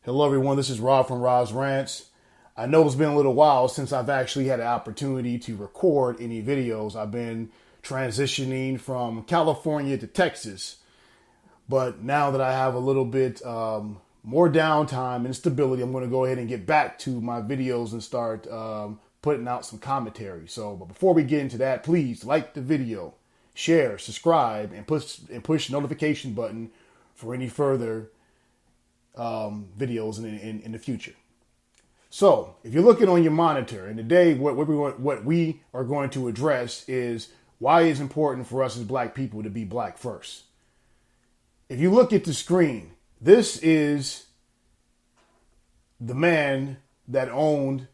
Hello, everyone. This is Rob from Rob's Rants. I know it's been a little while since I've actually had an opportunity to record any videos. I've been transitioning from California to Texas. But now that I have a little bit more downtime and stability, I'm going to go ahead and get back to my videos and start putting out some commentary. But before we get into that, please like the video, share, subscribe, and push the notification button for any further videos in the future. So if you're looking on your monitor, and today what we are going to address is why it's important for us as black people to be black first. If you look at the screen, this is the man that owned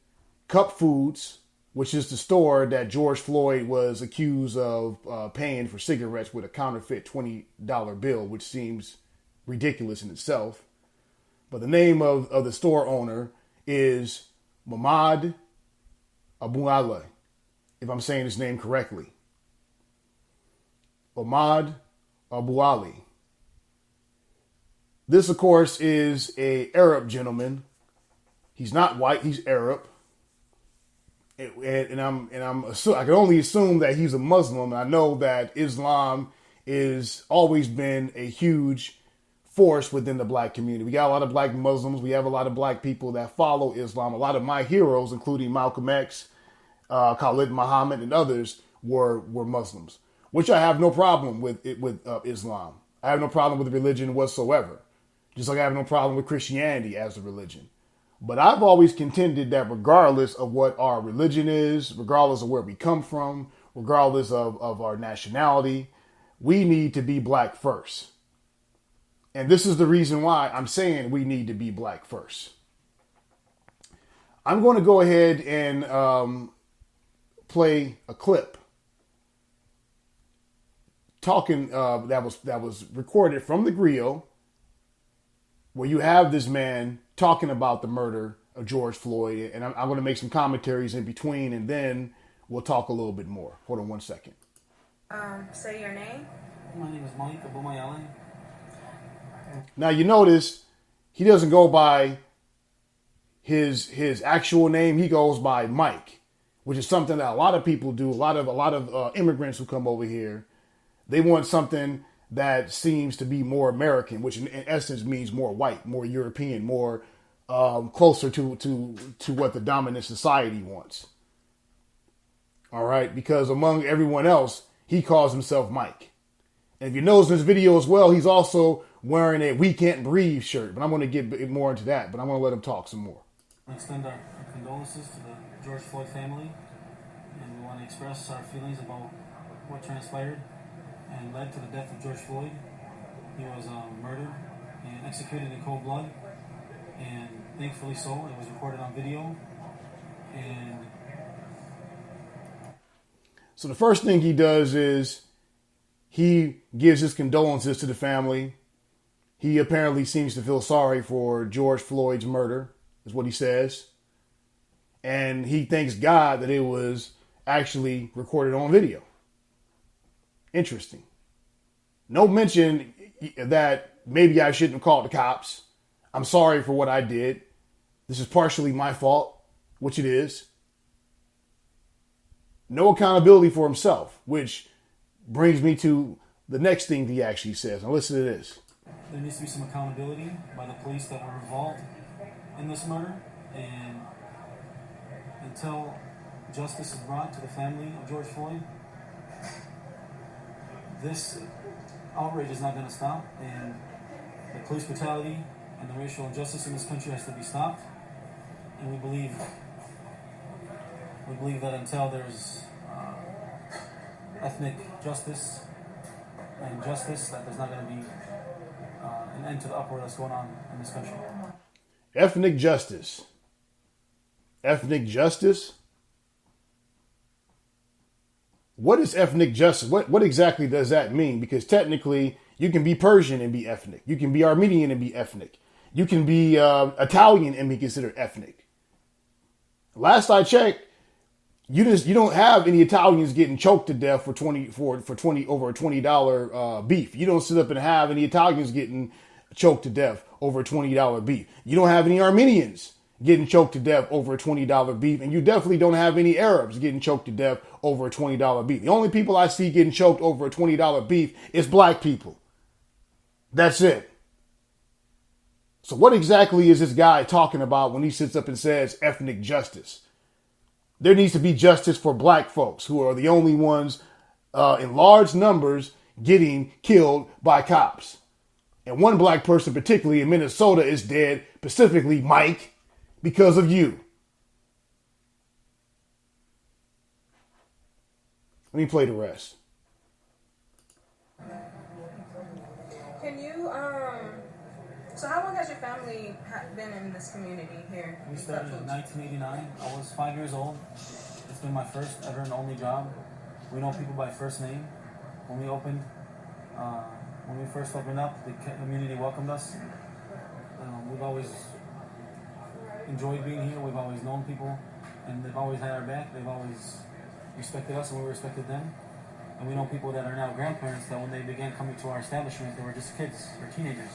Cup Foods, which is the store that George Floyd was accused of paying for cigarettes with a counterfeit $20 bill, which seems ridiculous in itself. But the name of the store owner is Mahmoud Abu Ali, if I'm saying his name correctly. Mahmoud Abu Ali. This, of course, is a Arab gentleman. He's not white. He's Arab, and I can only assume that he's a Muslim. And I know that Islam is always been a huge force within the black community. We got a lot of black Muslims. We have a lot of black people that follow Islam. A lot of my heroes, including Malcolm X, Khalid Muhammad, and others, were Muslims, which I have no problem with Islam. I have no problem with religion whatsoever, just like I have no problem with Christianity as a religion. But I've always contended that regardless of what our religion is, regardless of where we come from, regardless of our nationality, we need to be black first. And this is the reason why I'm saying we need to be black first. I'm going to go ahead and play a clip talking that was recorded from the Grio, where you have this man talking about the murder of George Floyd, and I'm going to make some commentaries in between, and then we'll talk a little bit more. Hold on one second. Say your name. My name is Mike Abu Ali. Now you notice he doesn't go by his actual name. He goes by Mike, which is something that a lot of people do. A lot of immigrants who come over here, they want something that seems to be more American, which in essence means more white, more European, more closer to what the dominant society wants. All right, because among everyone else, he calls himself Mike. And if you notice in this video as well, he's also wearing a "We Can't Breathe" shirt, but I'm going to get more into that, but I'm going to let him talk some more. I extend our condolences to the George Floyd family, and we want to express our feelings about what transpired and led to the death of George Floyd. He was murdered and executed in cold blood, and thankfully so, it was recorded on video. And so the first thing he does is he gives his condolences to the family. He apparently seems to feel sorry for George Floyd's murder, is what he says. And he thanks God that it was actually recorded on video. Interesting. No mention that maybe I shouldn't have called the cops. I'm sorry for what I did. This is partially my fault, which it is. No accountability for himself, which brings me to the next thing he actually says. Now listen to this. There needs to be some accountability by the police that were involved in this murder, and until justice is brought to the family of George Floyd, this outrage is not going to stop, and the police brutality and the racial injustice in this country has to be stopped. And we believe that until there's ethnic justice and justice, that there's not going to be an end to the uproar that's going on in this country. Ethnic justice. Ethnic justice? What is ethnic justice? What exactly does that mean? Because technically, you can be Persian and be ethnic. You can be Armenian and be ethnic. You can be Italian and be considered ethnic. Last I checked, you don't have any Italians getting choked to death for over $20 beef. You don't sit up and have any Italians getting choked to death over a $20 beef. You don't have any Armenians getting choked to death over a $20 beef, and you definitely don't have any Arabs getting choked to death over a $20 beef. The only people I see getting choked over a $20 beef is black people. That's it. So what exactly is this guy talking about when he sits up and says ethnic justice? There needs to be justice for black folks who are the only ones in large numbers getting killed by cops. And one black person, particularly in Minnesota, is dead, specifically Mike, because of you. Let me play the rest. Can you, so how long has your family been in this community here? We started in 1989. I was 5 years old. It's been my first ever and only job. We know people by first name. When we first opened up, the community welcomed us. We've always enjoyed being here. We've always known people, and they've always had our back. They've always respected us, and we respected them. And we know people that are now grandparents that when they began coming to our establishment, they were just kids or teenagers.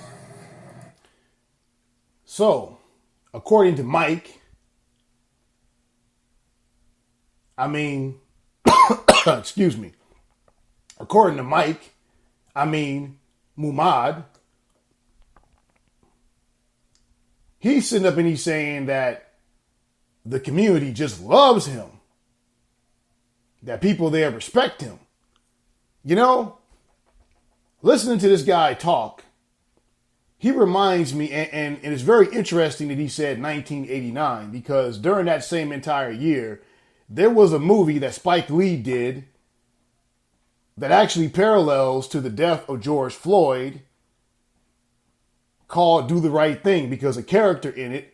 So, according to Mike, excuse me. According to Mike, Mumad, he's sitting up and he's saying that the community just loves him. That people there respect him. You know, listening to this guy talk, he reminds me, and it's very interesting that he said 1989, because during that same entire year, there was a movie that Spike Lee did that actually parallels to the death of George Floyd called Do the Right Thing, because a character in it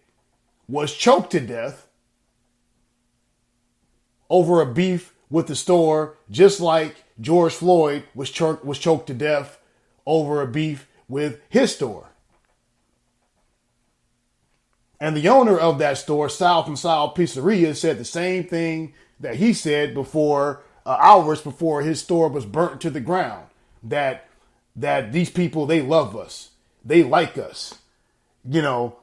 was choked to death over a beef with the store, just like George Floyd was choked to death over a beef with his store. And the owner of that store, Sal from Sal Pizzeria, said the same thing that he said before, hours before his store was burnt to the ground. That these people, they love us. They like us. You know,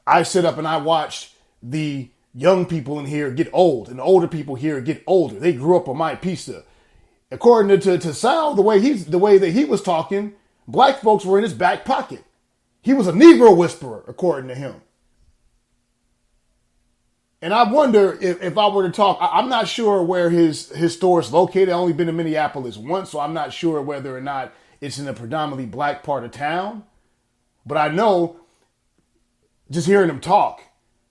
I sit up and I watch the young people in here get old and the older people here get older. They grew up on my pizza. According to Sal, the way that he was talking, black folks were in his back pocket. He was a Negro whisperer, according to him. And I wonder if I were to talk, I'm not sure where his store is located. I've only been to Minneapolis once, so I'm not sure whether or not it's in a predominantly black part of town. But I know, just hearing him talk,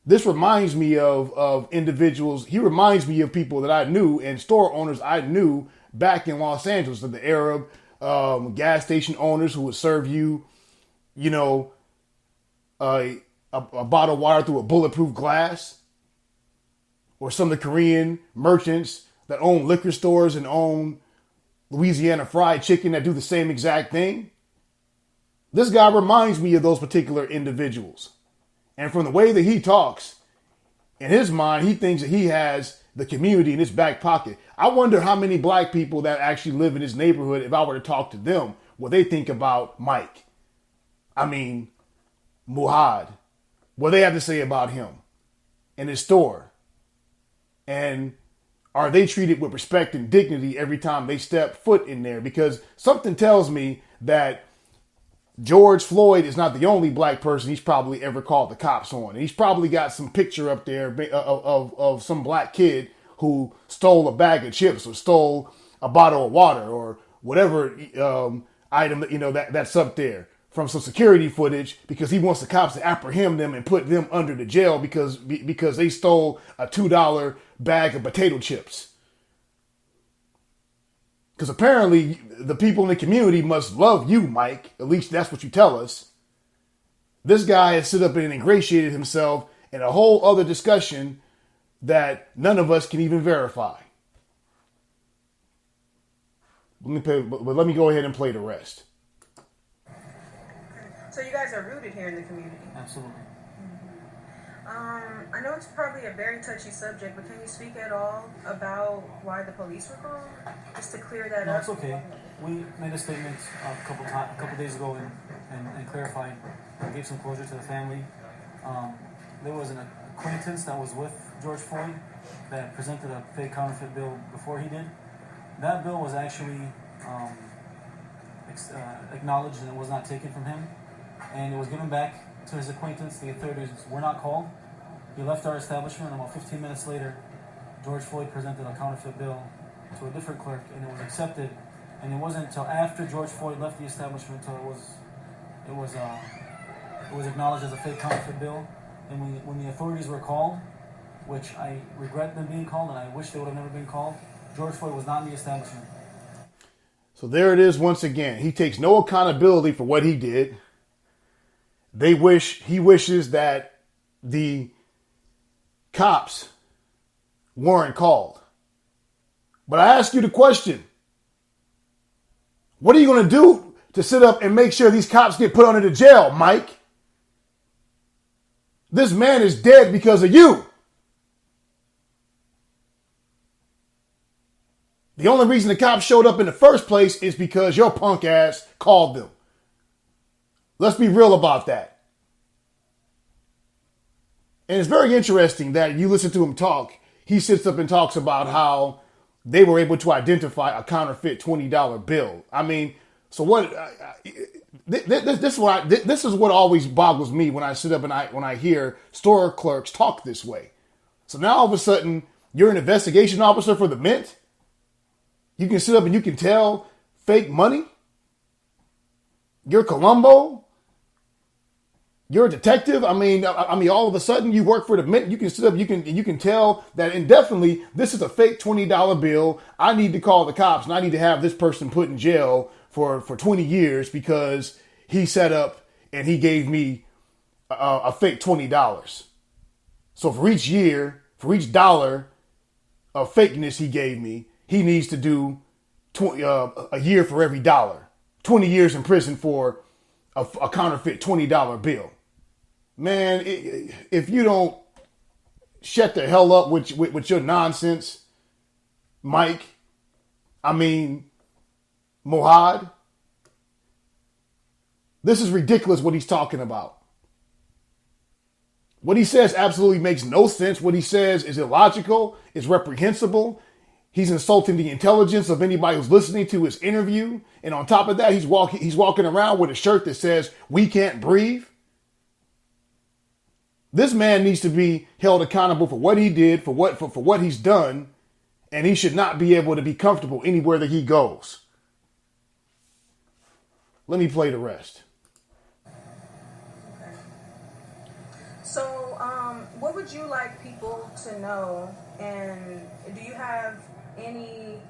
this reminds me of individuals. He reminds me of people that I knew and store owners I knew back in Los Angeles, of the Arab gas station owners who would serve you, you know, a bottle of water through a bulletproof glass. Or some of the Korean merchants that own liquor stores and own Louisiana Fried Chicken that do the same exact thing. This guy reminds me of those particular individuals. And from the way that he talks, in his mind, he thinks that he has the community in his back pocket. I wonder how many black people that actually live in his neighborhood, if I were to talk to them, what they think about Mike. Muhad. What they have to say about him and his store. And are they treated with respect and dignity every time they step foot in there? Because something tells me that George Floyd is not the only black person he's probably ever called the cops on. And he's probably got some picture up there of some black kid who stole a bag of chips or stole a bottle of water or whatever item that's up there from some security footage, because he wants the cops to apprehend them and put them under the jail because they stole a $2 bag of potato chips. Because apparently the people in the community must love you, Mike. At least that's what you tell us. This guy has stood up and ingratiated himself in a whole other discussion that none of us can even verify. Let me go ahead and play the rest. So you guys are rooted here in the community? Absolutely. I know it's probably a very touchy subject, but can you speak at all about why the police were called? Just to clear that up. No, it's okay. We made a statement a couple days ago and clarified, gave some closure to the family. There was an acquaintance that was with George Floyd that presented a fake counterfeit bill before he did. That bill was actually acknowledged and it was not taken from him, and it was given back to his acquaintance. The authorities were not called. He left our establishment, and about 15 minutes later, George Floyd presented a counterfeit bill to a different clerk, and it was accepted. And it wasn't until after George Floyd left the establishment until it was acknowledged as a fake counterfeit bill. And when the authorities were called, which I regret them being called, and I wish they would have never been called, George Floyd was not in the establishment. So there it is once again. He takes no accountability for what he did. He wishes that the cops weren't called. But I ask you the question, what are you going to do to sit up and make sure these cops get put under the jail, Mike? This man is dead because of you. The only reason the cops showed up in the first place is because your punk ass called them. Let's be real about that. And it's very interesting that you listen to him talk. He sits up and talks about how they were able to identify a counterfeit $20 bill. I mean, so what? This is what always boggles me when I sit up and when I hear store clerks talk this way. So now all of a sudden you're an investigation officer for the Mint. You can sit up and you can tell fake money. You're Columbo. You're a detective. I mean, all of a sudden you work for the Mint. You can sit up. You can tell that indefinitely this is a fake $20 bill. I need to call the cops and I need to have this person put in jail for 20 years because he set up and he gave me a fake $20. So for each dollar of fakeness he gave me, he needs to do a year for every dollar. 20 years in prison for a counterfeit $20 bill. Man, if you don't shut the hell up with your nonsense, Mike, Mohad, this is ridiculous what he's talking about. What he says absolutely makes no sense. What he says is illogical, is reprehensible. He's insulting the intelligence of anybody who's listening to his interview. And on top of that, he's walking around with a shirt that says, "We can't breathe." This man needs to be held accountable for what he did, for what he's done, and he should not be able to be comfortable anywhere that he goes. Let me play the rest. Okay. So, what would you like people to know? And do you have any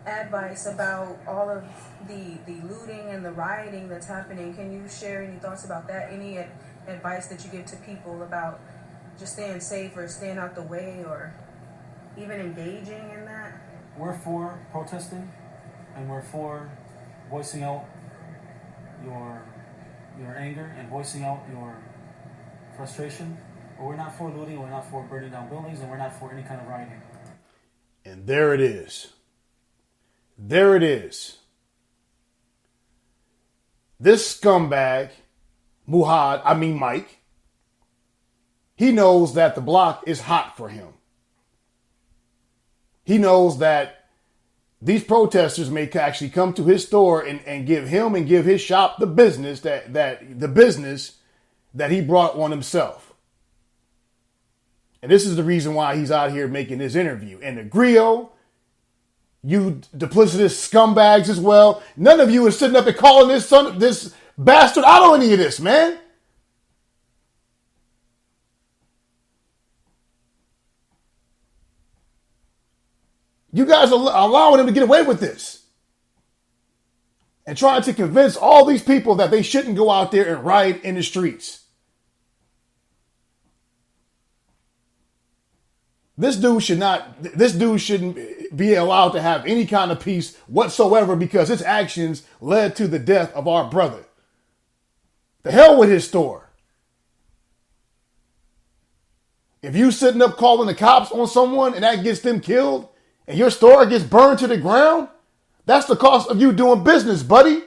advice about all of the looting and the rioting that's happening? Can you share any thoughts about that? Any advice that you give to people about just staying safe or staying out the way or even engaging in that? We're for protesting and we're for voicing out your anger and voicing out your frustration. But we're not for looting, we're not for burning down buildings, and we're not for any kind of rioting. And there it is. There it is. This scumbag, Mike, he knows that the block is hot for him. He knows that these protesters may actually come to his store and give him and give his shop the business that he brought on himself. And this is the reason why he's out here making this interview. And the Grio, you duplicitous scumbags as well. None of you is sitting up and calling this bastard out on any of this, man. You guys are allowing him to get away with this. And trying to convince all these people that they shouldn't go out there and riot in the streets. This dude shouldn't be allowed to have any kind of peace whatsoever because his actions led to the death of our brother. The hell with his store. If you sitting up calling the cops on someone and that gets them killed and your store gets burned to the ground, that's the cost of you doing business, buddy.